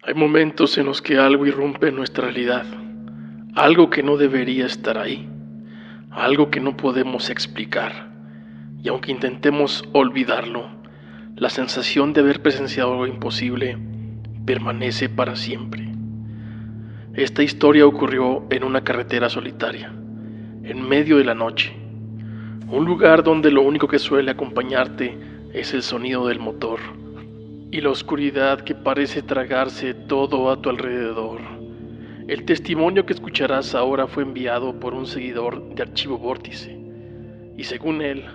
Hay momentos en los que algo irrumpe en nuestra realidad, algo que no debería estar ahí, algo que no podemos explicar, y aunque intentemos olvidarlo, la sensación de haber presenciado algo imposible permanece para siempre. Esta historia ocurrió en una carretera solitaria, en medio de la noche, un lugar donde lo único que suele acompañarte es el sonido del motor y la oscuridad que parece tragarse todo a tu alrededor. El testimonio que escucharás ahora fue enviado por un seguidor de Archivo Vórtice, y según él,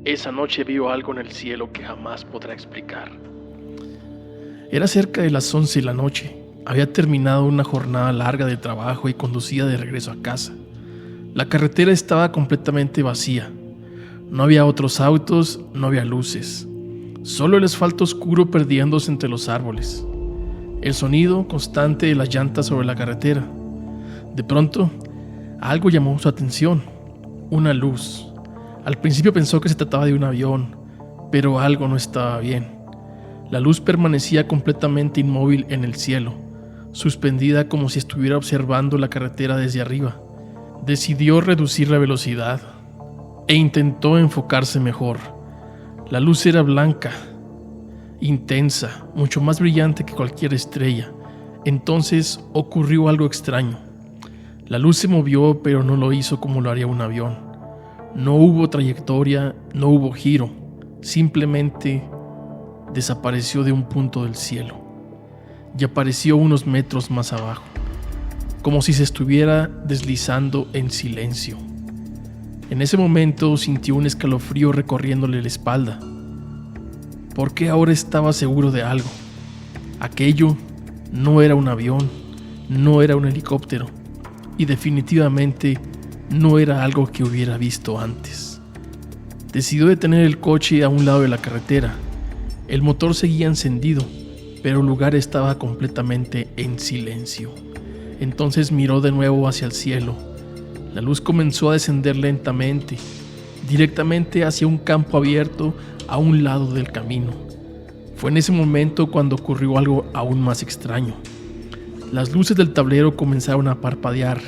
esa noche vio algo en el cielo que jamás podrá explicar. Era cerca de las 11 de la noche. Había terminado una jornada larga de trabajo y conducía de regreso a casa. La carretera estaba completamente vacía. No había otros autos, no había luces. Solo el asfalto oscuro perdiéndose entre los árboles. El sonido constante de las llantas sobre la carretera. De pronto, algo llamó su atención. Una luz. Al principio pensó que se trataba de un avión, pero algo no estaba bien. La luz permanecía completamente inmóvil en el cielo, suspendida como si estuviera observando la carretera desde arriba. Decidió reducir la velocidad e intentó enfocarse mejor. La luz era blanca, intensa, mucho más brillante que cualquier estrella. Entonces ocurrió algo extraño. La luz se movió, pero no lo hizo como lo haría un avión. No hubo trayectoria, no hubo giro. Simplemente desapareció de un punto del cielo y apareció unos metros más abajo, como si se estuviera deslizando en silencio. En ese momento sintió un escalofrío recorriéndole la espalda, porque ahora estaba seguro de algo. Aquello no era un avión, no era un helicóptero, y definitivamente no era algo que hubiera visto antes. Decidió detener el coche a un lado de la carretera. El motor seguía encendido, pero el lugar estaba completamente en silencio. Entonces miró de nuevo hacia el cielo. La luz comenzó a descender lentamente, directamente hacia un campo abierto a un lado del camino. Fue en ese momento cuando ocurrió algo aún más extraño. Las luces del tablero comenzaron a parpadear.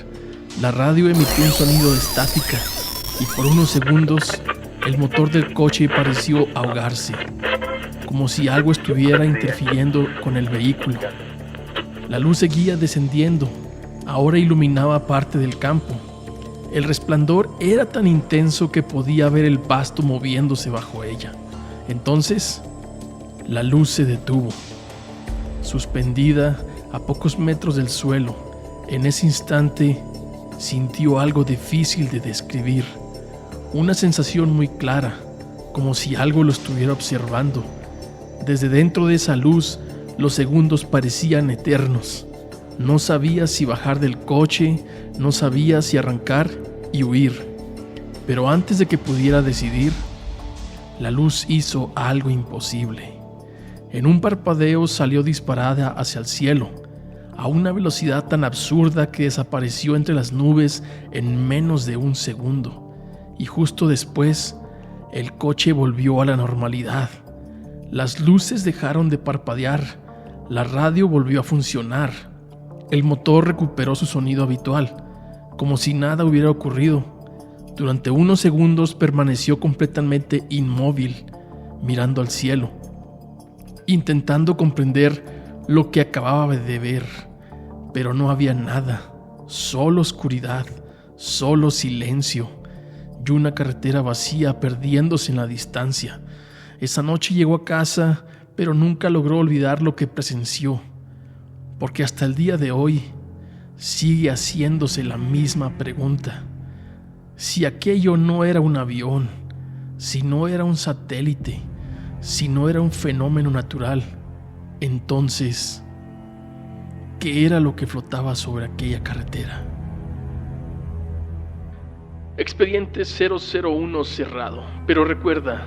La radio emitió un sonido de estática y por unos segundos el motor del coche pareció ahogarse, como si algo estuviera interfiriendo con el vehículo. La luz seguía descendiendo, ahora iluminaba parte del campo. El resplandor era tan intenso que podía ver el pasto moviéndose bajo ella. Entonces, la luz se detuvo, suspendida a pocos metros del suelo. En ese instante, sintió algo difícil de describir. Una sensación muy clara, como si algo lo estuviera observando. Desde dentro de esa luz, los segundos parecían eternos. No sabía si bajar del coche, no sabía si arrancar y huir. Pero antes de que pudiera decidir, la luz hizo algo imposible. En un parpadeo salió disparada hacia el cielo, a una velocidad tan absurda que desapareció entre las nubes en menos de un segundo. Y justo después, el coche volvió a la normalidad. Las luces dejaron de parpadear, la radio volvió a funcionar. El motor recuperó su sonido habitual, como si nada hubiera ocurrido. Durante unos segundos permaneció completamente inmóvil, mirando al cielo, intentando comprender lo que acababa de ver, pero no había nada, solo oscuridad, solo silencio y una carretera vacía perdiéndose en la distancia. Esa noche llegó a casa, pero nunca logró olvidar lo que presenció, porque hasta el día de hoy sigue haciéndose la misma pregunta. Si aquello no era un avión, si no era un satélite, si no era un fenómeno natural, entonces, ¿qué era lo que flotaba sobre aquella carretera? Expediente 001 cerrado, pero recuerda,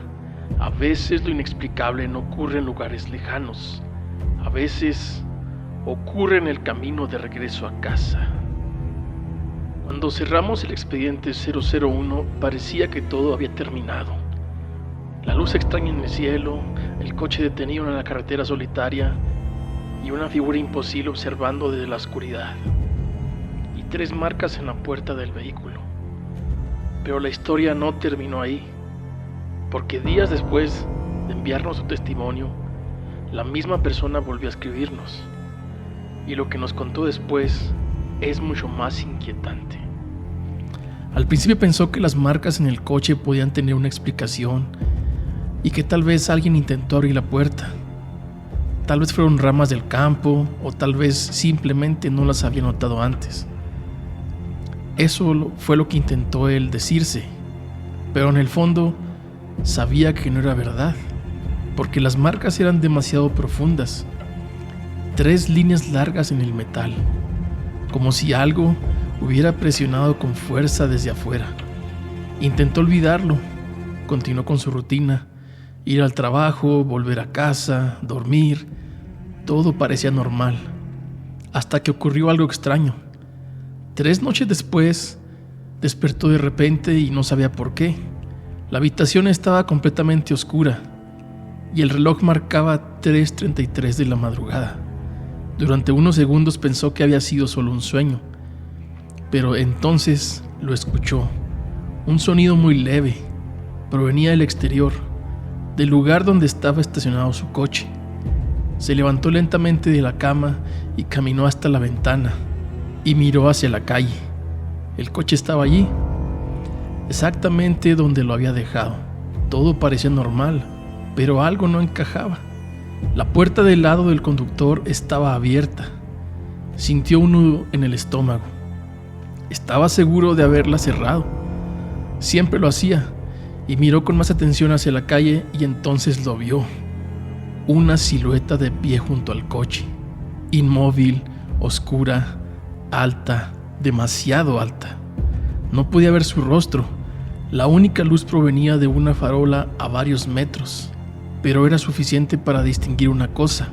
a veces lo inexplicable no ocurre en lugares lejanos, a veces ocurre en el camino de regreso a casa. Cuando cerramos el expediente 001 parecía que todo había terminado. La luz extraña en el cielo, el coche detenido en la carretera solitaria y una figura imposible observando desde la oscuridad, y 3 marcas en la puerta del vehículo. Pero la historia no terminó ahí, porque días después de enviarnos su testimonio, la misma persona volvió a escribirnos, y lo que nos contó después es mucho más inquietante. Al principio pensó que las marcas en el coche podían tener una explicación y que tal vez alguien intentó abrir la puerta. Tal vez fueron ramas del campo o tal vez simplemente no las había notado antes. Eso fue lo que intentó él decirse, pero en el fondo sabía que no era verdad, porque las marcas eran demasiado profundas. 3 líneas largas en el metal, como si algo hubiera presionado con fuerza desde afuera. Intentó olvidarlo, continuó con su rutina, ir al trabajo, volver a casa, dormir. Todo parecía normal, hasta que ocurrió algo extraño. 3 noches después, despertó de repente y no sabía por qué. La habitación estaba completamente oscura y el reloj marcaba 3:33 de la madrugada. Durante unos segundos pensó que había sido solo un sueño, pero entonces lo escuchó. Un sonido muy leve provenía del exterior, del lugar donde estaba estacionado su coche. Se levantó lentamente de la cama y caminó hasta la ventana y miró hacia la calle. El coche estaba allí, exactamente donde lo había dejado. Todo parecía normal, pero algo no encajaba. La puerta del lado del conductor estaba abierta. Sintió un nudo en el estómago. Estaba seguro de haberla cerrado. Siempre lo hacía, y miró con más atención hacia la calle y entonces lo vio. Una silueta de pie junto al coche, inmóvil, oscura, alta, demasiado alta. No podía ver su rostro. La única luz provenía de una farola a varios metros, pero era suficiente para distinguir una cosa.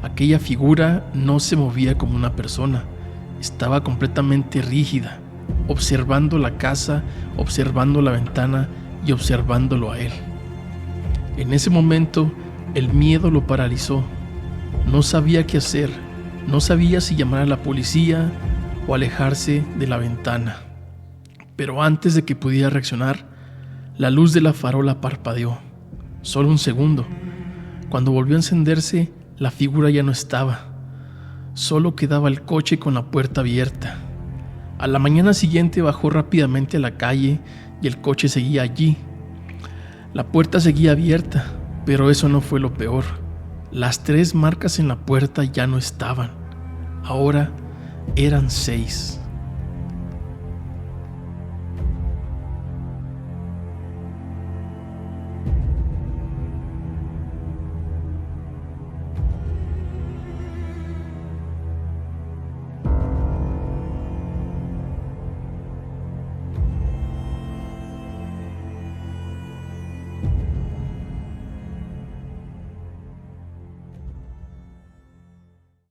Aquella figura no se movía como una persona. Estaba completamente rígida, observando la casa, observando la ventana y observándolo a él. En ese momento, el miedo lo paralizó. No sabía qué hacer. No sabía si llamar a la policía o alejarse de la ventana. Pero antes de que pudiera reaccionar, la luz de la farola parpadeó. Solo un segundo. Cuando volvió a encenderse, la figura ya no estaba. Solo quedaba el coche con la puerta abierta. A la mañana siguiente bajó rápidamente a la calle y el coche seguía allí. La puerta seguía abierta, pero eso no fue lo peor. Las 3 marcas en la puerta ya no estaban. Ahora eran 6.